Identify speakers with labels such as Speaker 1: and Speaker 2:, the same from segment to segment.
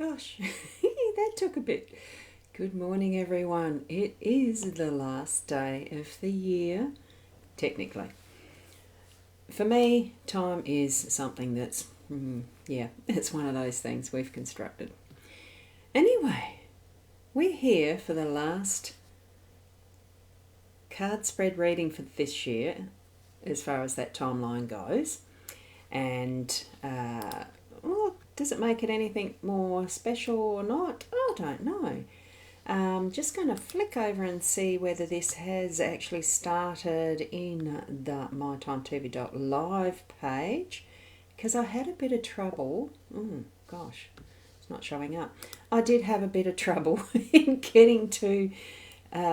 Speaker 1: Gosh, that took a bit. Good morning, everyone. It is the last day of the year, technically. For me, time is something that's, it's one of those things we've constructed. Anyway, we're here for the last card spread reading for this year, as far as that timeline goes. And, does it make it anything more special or not? I don't know. Just going to flick over and see whether this has actually started in the mytimetv.live page, because I had a bit of trouble. Gosh, it's not showing up. I did have a bit of trouble in getting to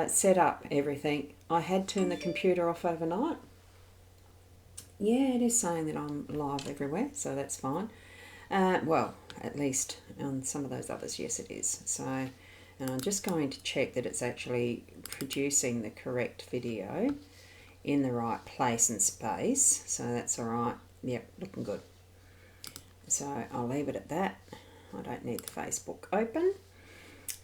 Speaker 1: set up everything. I had turned the computer off overnight. Yeah, it is saying that I'm live everywhere, so that's fine. Well, at least on some of those others, yes it is. So, and I'm just going to check that it's actually producing the correct video in the right place and space. So that's all right. Yep, looking good. So I'll leave it at that. I don't need the Facebook open.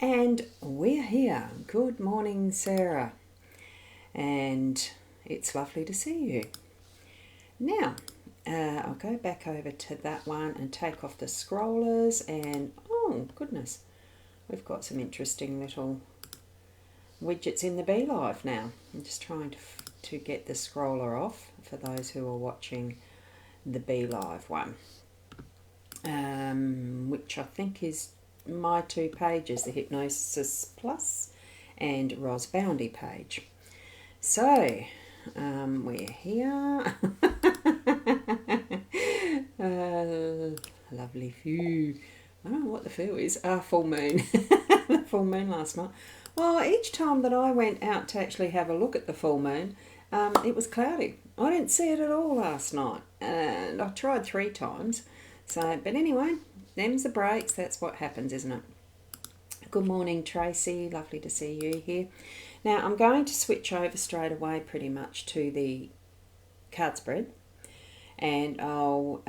Speaker 1: And we're here. Good morning, Sarah. And it's lovely to see you. Now, I'll go back over to that one and take off the scrollers, and oh goodness, we've got some interesting little widgets in the Be Live now. I'm just trying to get the scroller off for those who are watching the Be Live one, which I think is my two pages, the Hypnosis Plus and Ros Boundy page. So, we're here. Lovely view. I don't know what the view is. Full moon. The full moon last night. Well, each time that I went out to actually have a look at the full moon, it was cloudy. I didn't see it at all last night. And I tried 3 times. So, but anyway, them's the breaks. That's what happens, isn't it? Good morning, Tracy. Lovely to see you here. Now, I'm going to switch over straight away pretty much to the card spread. And I'll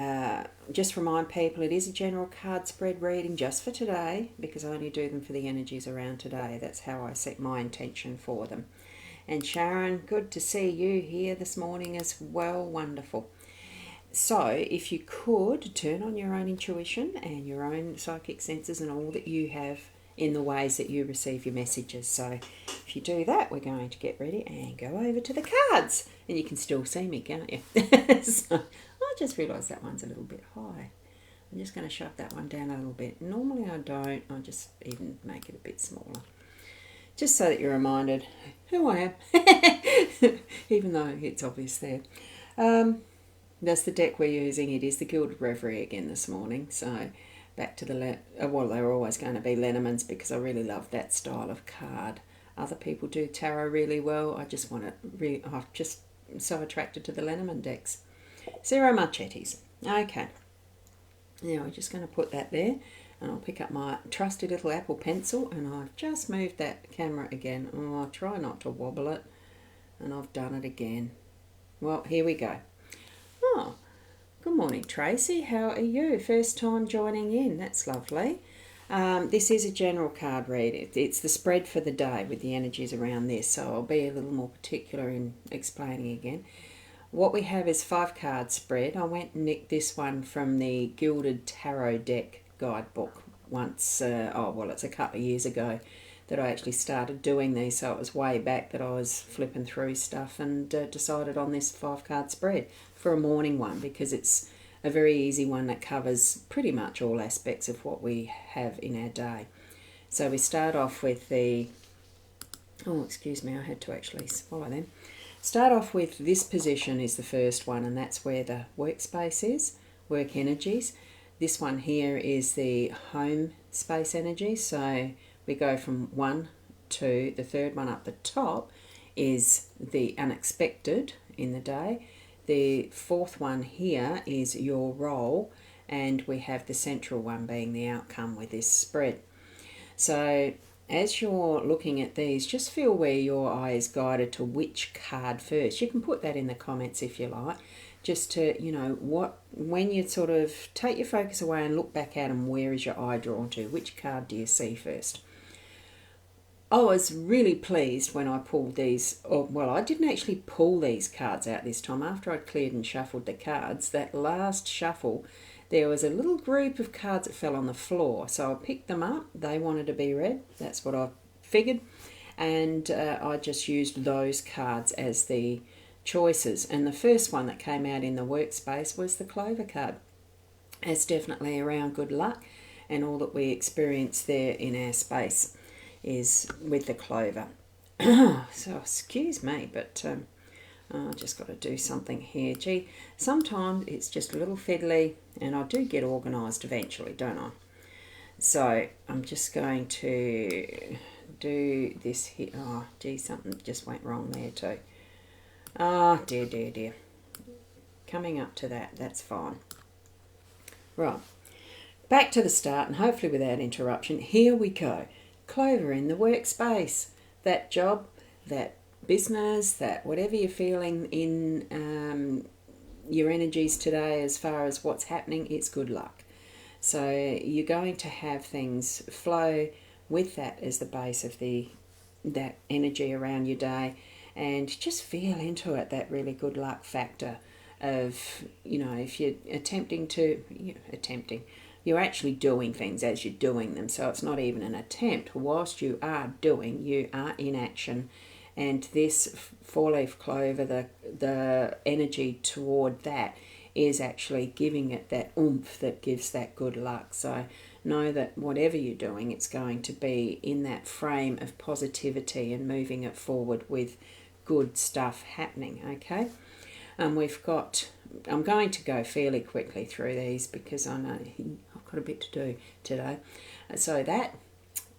Speaker 1: just remind people it is a general card spread reading just for today, because I only do them for the energies around today. That's how I set my intention for them. And Sharon, good to see you here this morning as well. Wonderful. So if you could turn on your own intuition and your own psychic senses and all that you have in the ways that you receive your messages. So if you do that, we're going to get ready and go over to the cards. And you can still see me, can't you? So I just realised that one's a little bit high. I'm just going to shove that one down a little bit. Normally I don't. I'll just even make it a bit smaller. Just so that you're reminded who I am. Even though it's obvious there. That's the deck we're using. It is the Gilded Reverie again this morning. So back to the, well, they're always going to be Lenormand's because I really love that style of card. Other people do tarot really well. I just want to, I'm just so attracted to the Lenormand decks. Zero Marchettis. Okay. Now we're just going to put that there, and I'll pick up my trusty little Apple pencil, and I've just moved that camera again. Oh, I'll try not to wobble it, and I've done it again. Well, here we go. Oh, good morning, Tracy. How are you? First time joining in. That's lovely. This is a general card read. It's the spread for the day with the energies around this, so I'll be a little more particular in explaining again. What we have is 5 card spread. I went and nicked this one from the Gilded Tarot Deck guidebook once. It's a couple of years ago that I actually started doing these, so it was way back that I was flipping through stuff and decided on this 5 card spread for a morning one, because it's a very easy one that covers pretty much all aspects of what we have in our day. So we start off with the, oh excuse me, I had to actually swallow them. Start off with this position is the first one, and that's where the workspace is, work energies. This one here is the home space energy, so we go from 1 to the third one up the top is the unexpected in the day. The 4th one here is your role, and we have the central one being the outcome with this spread. So as you're looking at these, just feel where your eye is guided to which card first. You can put that in the comments if you like, just to, when you sort of take your focus away and look back at them, where is your eye drawn to? Which card do you see first? I was really pleased when I pulled these. Well, I didn't actually pull these cards out this time. After I'd cleared and shuffled the cards, that last shuffle, there was a little group of cards that fell on the floor. So I picked them up. They wanted to be read. That's what I figured. And I just used those cards as the choices. And the first one that came out in the workspace was the Clover card. It's definitely around good luck and all that we experience there in our space is with the Clover. So excuse me, but I just got to do something here. Gee, sometimes it's just a little fiddly, and I do get organised eventually, don't I? So I'm just going to do this here. Oh, gee, something just went wrong there too. Oh, dear. Coming up to that, that's fine. Right, back to the start, and hopefully without interruption. Here we go. Clover in the workspace, that job, that business, that whatever you're feeling in your energies today as far as what's happening, it's good luck. So you're going to have things flow with that as the base of that energy around your day, and just feel into it, that really good luck factor of, if you're you're actually doing things as you're doing them. So it's not even an attempt. Whilst you are doing, you are in action. And this four-leaf clover, the energy toward that is actually giving it that oomph that gives that good luck. So know that whatever you're doing, it's going to be in that frame of positivity and moving it forward with good stuff happening, okay? I'm going to go fairly quickly through these because I know I've got a bit to do today. So that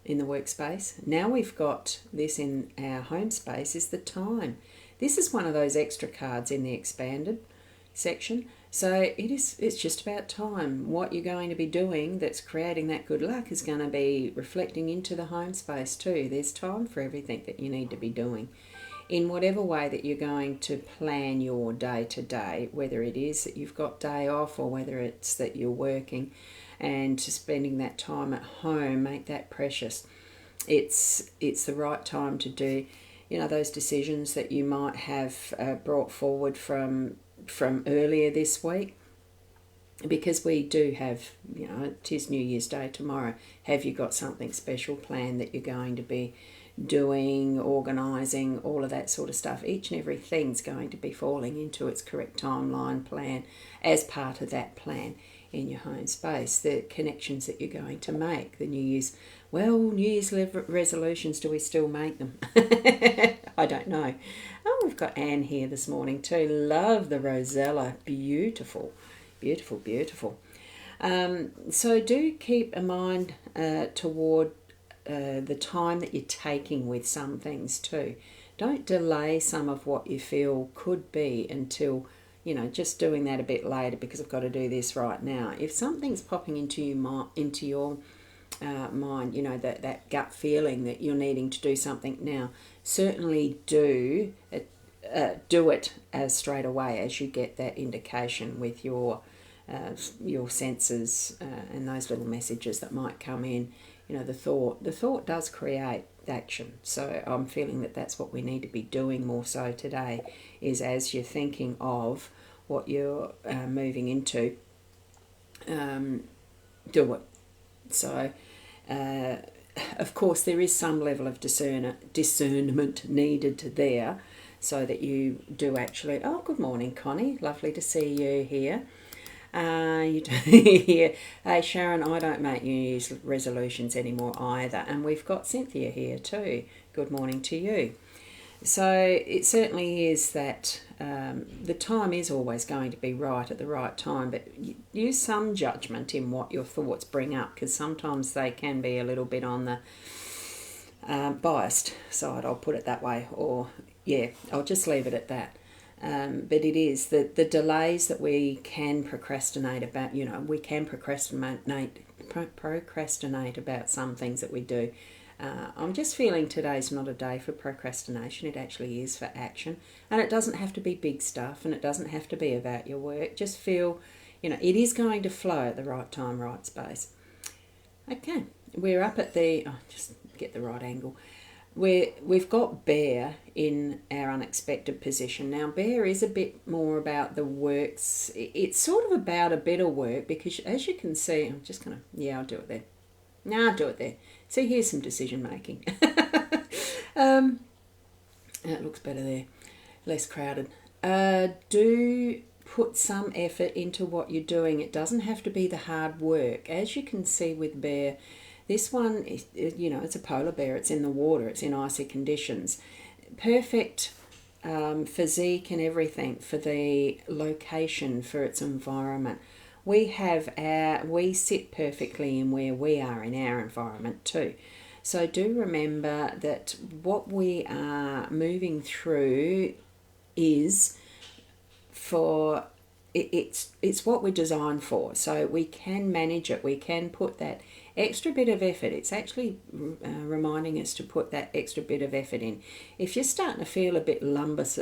Speaker 1: in the workspace. Now we've got this in our home space is the time. This is one of those extra cards in the expanded section. So it's just about time. What you're going to be doing that's creating that good luck is going to be reflecting into the home space too. There's time for everything that you need to be doing. In whatever way that you're going to plan your day to day, whether it is that you've got day off or whether it's that you're working and spending that time at home, make that precious. It's the right time to do, those decisions that you might have brought forward from earlier this week. Because we do have, it is New Year's Day tomorrow. Have you got something special planned that you're going to be doing, organising, all of that sort of stuff? Each and everything's going to be falling into its correct timeline plan as part of that plan in your home space. The connections that you're going to make, the New Year's resolutions, do we still make them? I don't know. Oh, we've got Anne here this morning too. Love the Rosella. Beautiful. So do keep a mind toward the time that you're taking with some things too. Don't delay some of what you feel could be until, just doing that a bit later because I've got to do this right now. If something's popping into your mind, that gut feeling that you're needing to do something now, certainly do it as straight away as you get that indication with your senses and those little messages that might come in. The thought does create action. So I'm feeling that that's what we need to be doing more so today, is as you're thinking of what you're moving into, do it. So of course there is some level of discernment needed there, so that you do actually. Oh, good morning, Connie. Lovely to see you here. You do here. Hey, Sharon, I don't make New Year's resolutions anymore either. And we've got Cynthia here too. Good morning to you. So it certainly is that the time is always going to be right at the right time, but use some judgment in what your thoughts bring up, because sometimes they can be a little bit on the biased side, I'll put it that way, or I'll just leave it at that. But it is the delays that we can procrastinate about. We can procrastinate about some things that we do. I'm just feeling today's not a day for procrastination. It actually is for action. And it doesn't have to be big stuff, and it doesn't have to be about your work. Just feel, it is going to flow at the right time, right space. Okay, we're up at just get the right angle. We've got Bear in our unexpected position. Now, Bear is a bit more about the works. It's sort of about a bit of work because, as you can see, I'm just going to, I'll do it there. No, I'll do it there. See, here's some decision making. It looks better there, less crowded. Do put some effort into what you're doing. It doesn't have to be the hard work. As you can see with Bear, this one, it's a polar bear. It's in the water. It's in icy conditions. Perfect physique and everything for the location, for its environment. We sit perfectly in where we are in our environment too. So do remember that what we are moving through is it's what we're designed for. So we can manage it. We can put that extra bit of effort. It's actually reminding us to put that extra bit of effort in. If you're starting to feel a bit lumbus,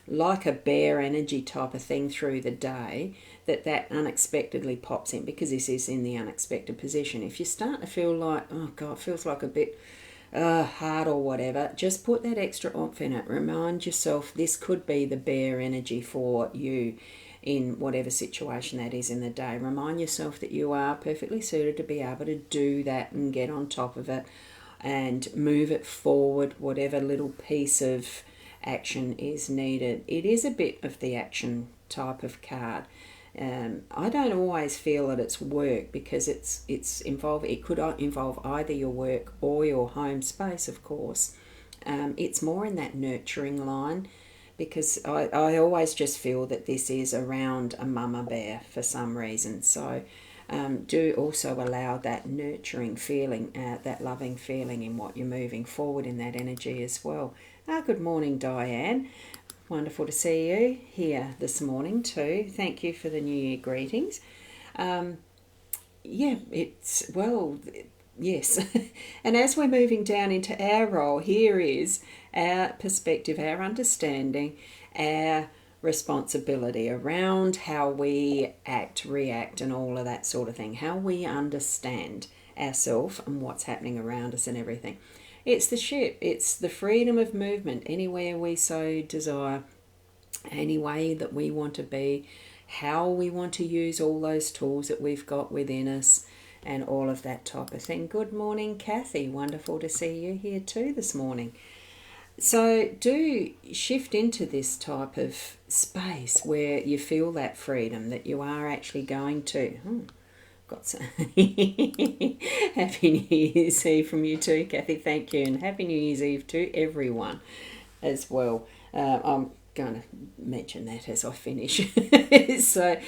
Speaker 1: like a bear energy type of thing through the day, that unexpectedly pops in, because this is in the unexpected position. If you're starting to feel like, oh God, it feels like a bit hard or whatever, just put that extra oomph in it. Remind yourself this could be the bear energy for you in whatever situation that is in the day. Remind yourself that you are perfectly suited to be able to do that and get on top of it and move it forward, whatever little piece of action is needed. It is a bit of the action type of card. I don't always feel that it's work, because it's involved. It could involve either your work or your home space, of course. It's more in that nurturing line, because I always just feel that this is around a mama bear for some reason. So do also allow that nurturing feeling, that loving feeling in what you're moving forward in that energy as well. Good morning, Diane. Wonderful to see you here this morning too. Thank you for the New Year greetings. Yes. And as we're moving down into our role, here is our perspective, our understanding, our responsibility around how we act, react, and all of that sort of thing. How we understand ourselves and what's happening around us and everything. It's the ship. It's the freedom of movement anywhere we so desire, any way that we want to be, how we want to use all those tools that we've got within us, and all of that type of thing. Good morning, Kathy. Wonderful to see you here too this morning. So do shift into this type of space where you feel that freedom, that you are actually going to... Got some Happy New Year's Eve from you too, Kathy. Thank you, and Happy New Year's Eve to everyone as well. I'm going to mention that as I finish. So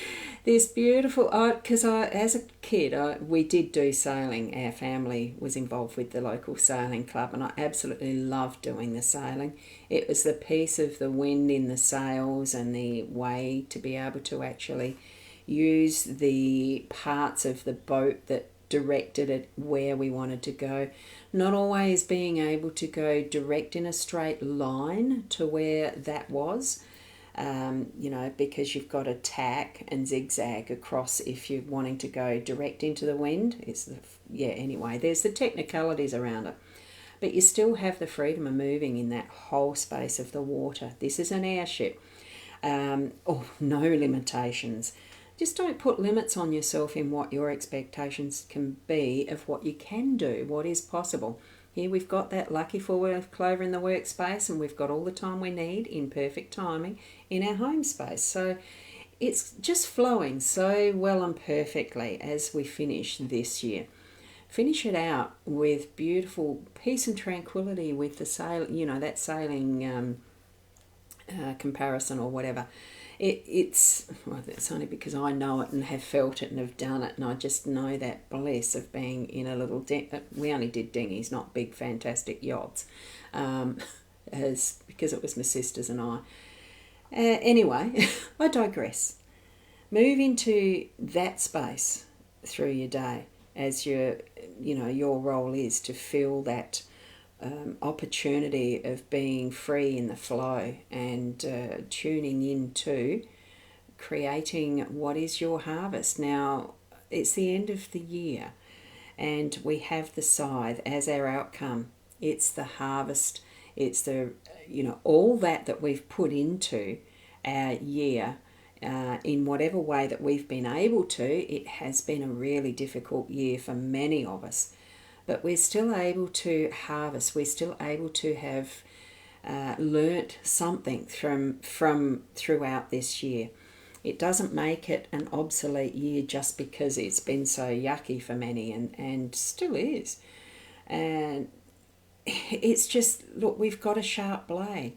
Speaker 1: this beautiful, because as a kid, we did do sailing. Our family was involved with the local sailing club, and I absolutely loved doing the sailing. It was the peace of the wind in the sails and the way to be able to actually use the parts of the boat that directed it where we wanted to go. Not always being able to go direct in a straight line to where that was, because you've got to tack and zigzag across if you're wanting to go direct into the wind. Anyway, there's the technicalities around it. But you still have the freedom of moving in that whole space of the water. This is an airship. No limitations. Just don't put limits on yourself in what your expectations can be of what you can do, what is possible. Here we've got that lucky 4-wheel clover in the workspace, and we've got all the time we need in perfect timing in our home space. So it's just flowing so well and perfectly as we finish this year. Finish it out with beautiful peace and tranquility with the sail, that sailing comparison or whatever. It's only because I know it and have felt it and have done it, and I just know that bliss of being in a little we only did dinghies, not big fantastic yachts, because it was my sisters and I. Anyway, I digress. Move into that space through your day. as your role is to feel that opportunity of being free in the flow and tuning into creating what is your harvest. Now, it's the end of the year and we have the scythe as our outcome. It's the harvest, it's the, all that we've put into our year in whatever way that we've been able to. It has been a really difficult year for many of us, but we're still able to harvest. We're still able to have learnt something from throughout this year. It doesn't make it an obsolete year just because it's been so yucky for many, and still is. And it's just, look, we've got a sharp blade.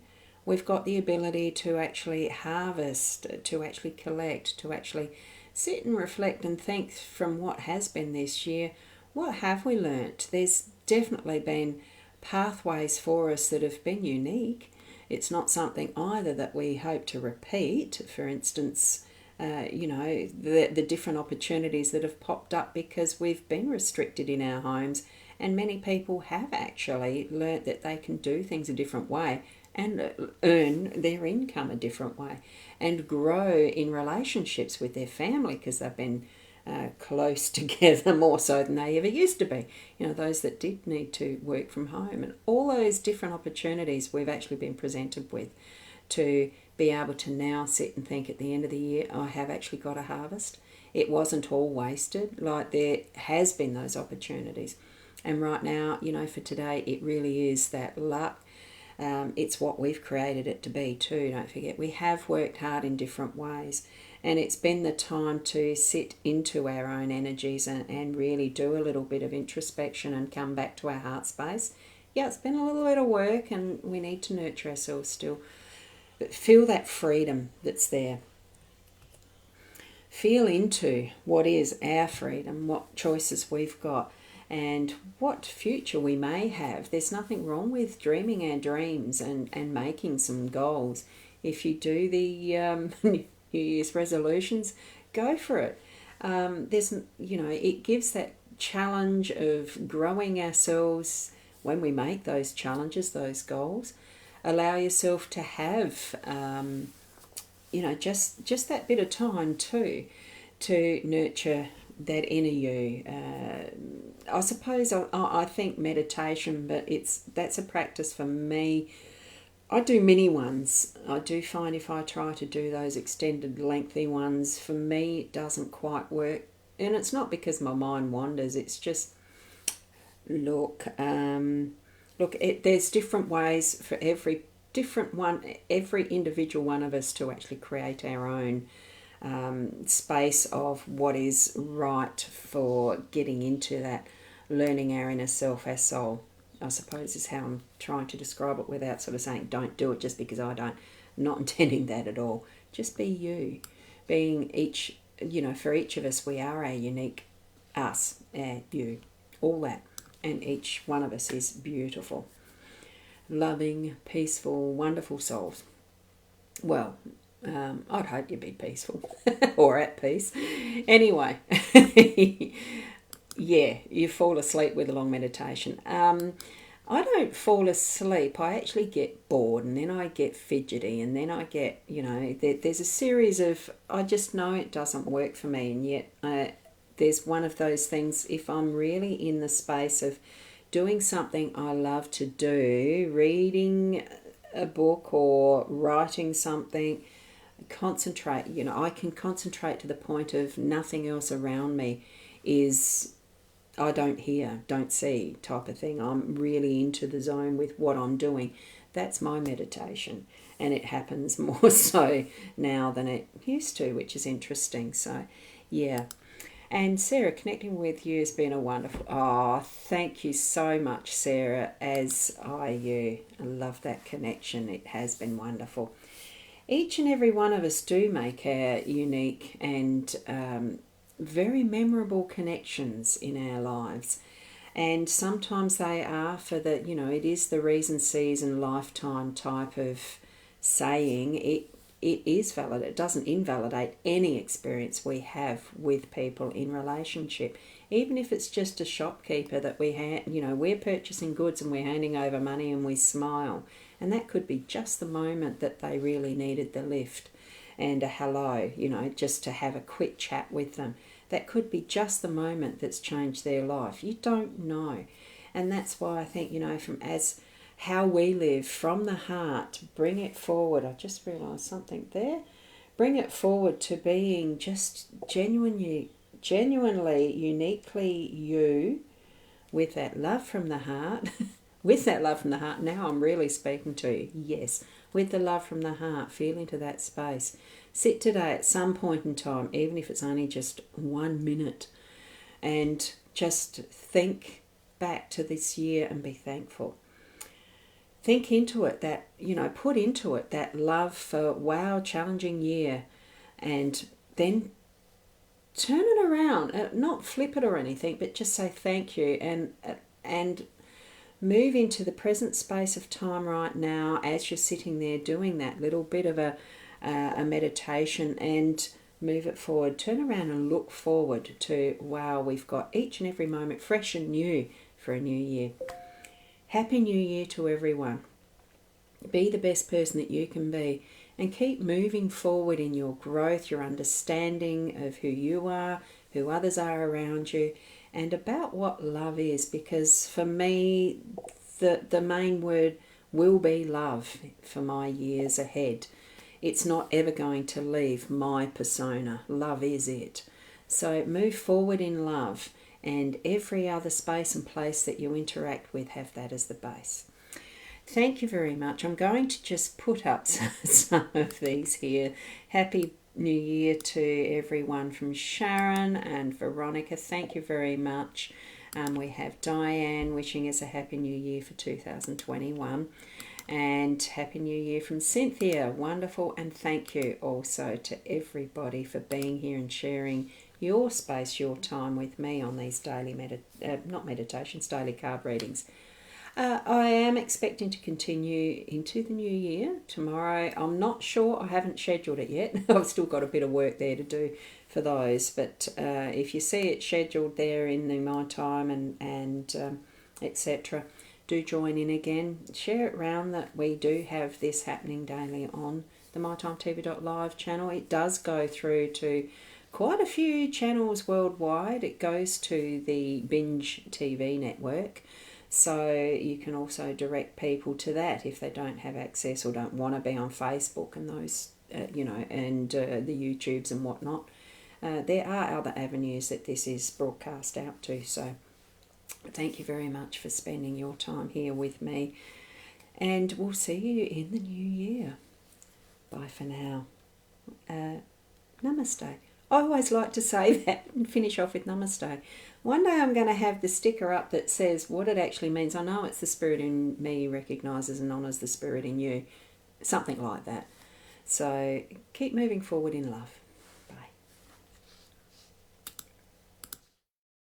Speaker 1: We've got the ability to actually harvest, to actually collect, to actually sit and reflect and think from what has been this year. What have we learnt? There's definitely been pathways for us that have been unique. It's not something either that we hope to repeat. For instance, the different opportunities that have popped up because we've been restricted in our homes, and many people have actually learnt that they can do things a different way and earn their income a different way and grow in relationships with their family because they've been close together more so than they ever used to be. Those that did need to work from home, and all those different opportunities we've actually been presented with to be able to now sit and think at the end of the year, I have actually got a harvest. It wasn't all wasted. Like, there has been those opportunities. And right now, for today, it really is that luck. It's what we've created it to be too. Don't forget, we have worked hard in different ways, and it's been the time to sit into our own energies and really do a little bit of introspection and come back to our heart space. Yeah, it's been a little bit of work and we need to nurture ourselves still, but feel that freedom that's there. Feel into what is our freedom, what choices we've got, and what future we may have. There's nothing wrong with dreaming our dreams and making some goals. If you do the New Year's resolutions, go for it. It gives that challenge of growing ourselves when we make those challenges, those goals. Allow yourself to have, just that bit of time too, to nurture that inner you. I suppose I think meditation, but that's a practice for me. I do mini ones. I do find if I try to do those extended, lengthy ones, for me it doesn't quite work. And it's not because my mind wanders. It's just, there's different ways for every individual one of us to actually create our own space of what is right for getting into that, learning our inner self, our soul, I suppose is how I'm trying to describe it, without sort of saying don't do it just because I don't. I'm not intending that at all. Just be you. Being each, for each of us, we are our unique us, our you, all that. And each one of us is beautiful, loving, peaceful, wonderful souls. Well, I'd hope you'd be peaceful or at peace. Anyway, yeah, you fall asleep with a long meditation. I don't fall asleep. I actually get bored, and then I get fidgety, and then I get, there's a series of, I just know it doesn't work for me, and yet there's one of those things, if I'm really in the space of doing something I love to do, reading a book or writing something, concentrate, I can concentrate to the point of nothing else around me is, I don't hear, don't see type of thing. I'm really into the zone with what I'm doing. That's my meditation, and it happens more so now than it used to, which is interesting. So, yeah. And Sarah, connecting with you has been a wonderful... Oh, thank you so much, Sarah, as I you. I love that connection. It has been wonderful. Each and every one of us do make our unique and very memorable connections in our lives. And sometimes they are for the, it is the reason, season, lifetime type of saying. it is valid. It doesn't invalidate any experience we have with people in relationship. Even if it's just a shopkeeper that we're purchasing goods and we're handing over money and we smile. And that could be just the moment that they really needed the lift and a hello, just to have a quick chat with them. That could be just the moment that's changed their life. You don't know. And that's why I think, as how we live from the heart, bring it forward. I just realised something there. Bring it forward to being just genuinely, uniquely you, with that love from the heart. With that love from the heart, now I'm really speaking to you. Yes, with the love from the heart, feel into that space. Sit today at some point in time, even if it's only just 1 minute, and just think back to this year and be thankful. Think into it, put into it that love for, wow, challenging year, and then turn it around, not flip it or anything, but just say thank you, and move into the present space of time right now as you're sitting there doing that little bit of a meditation, and move it forward. Turn around and look forward to, wow, we've got each and every moment fresh and new for a new year. Happy New Year to everyone. Be the best person that you can be, and keep moving forward in your growth, your understanding of who you are, who others are around you, and about what love is. Because for me, the main word will be love for my years ahead. It's not ever going to leave my persona. Love is it. So move forward in love, and every other space and place that you interact with, have that as the base. Thank you very much. I'm going to just put up some of these here. Happy New Year to everyone from Sharon and Veronica. Thank you very much. We have Diane wishing us a Happy New Year for 2021. And Happy New Year from Cynthia. Wonderful. And thank you also to everybody for being here and sharing your space, your time with me on these daily daily card readings. I am expecting to continue into the new year tomorrow. I'm not sure. I haven't scheduled it yet. I've still got a bit of work there to do for those. But if you see it scheduled there in the My Time and etc., do join in again. Share it round that we do have this happening daily on the mytimetv.live channel. It does go through to quite a few channels worldwide. It goes to the Binge TV network. So you can also direct people to that if they don't have access or don't want to be on Facebook and those, and the YouTubes and whatnot. There are other avenues that this is broadcast out to. So thank you very much for spending your time here with me. And we'll see you in the new year. Bye for now. Namaste. I always like to say that and finish off with namaste. One day I'm going to have the sticker up that says what it actually means. I know it's the spirit in me recognises and honours the spirit in you. Something like that. So keep moving forward in love.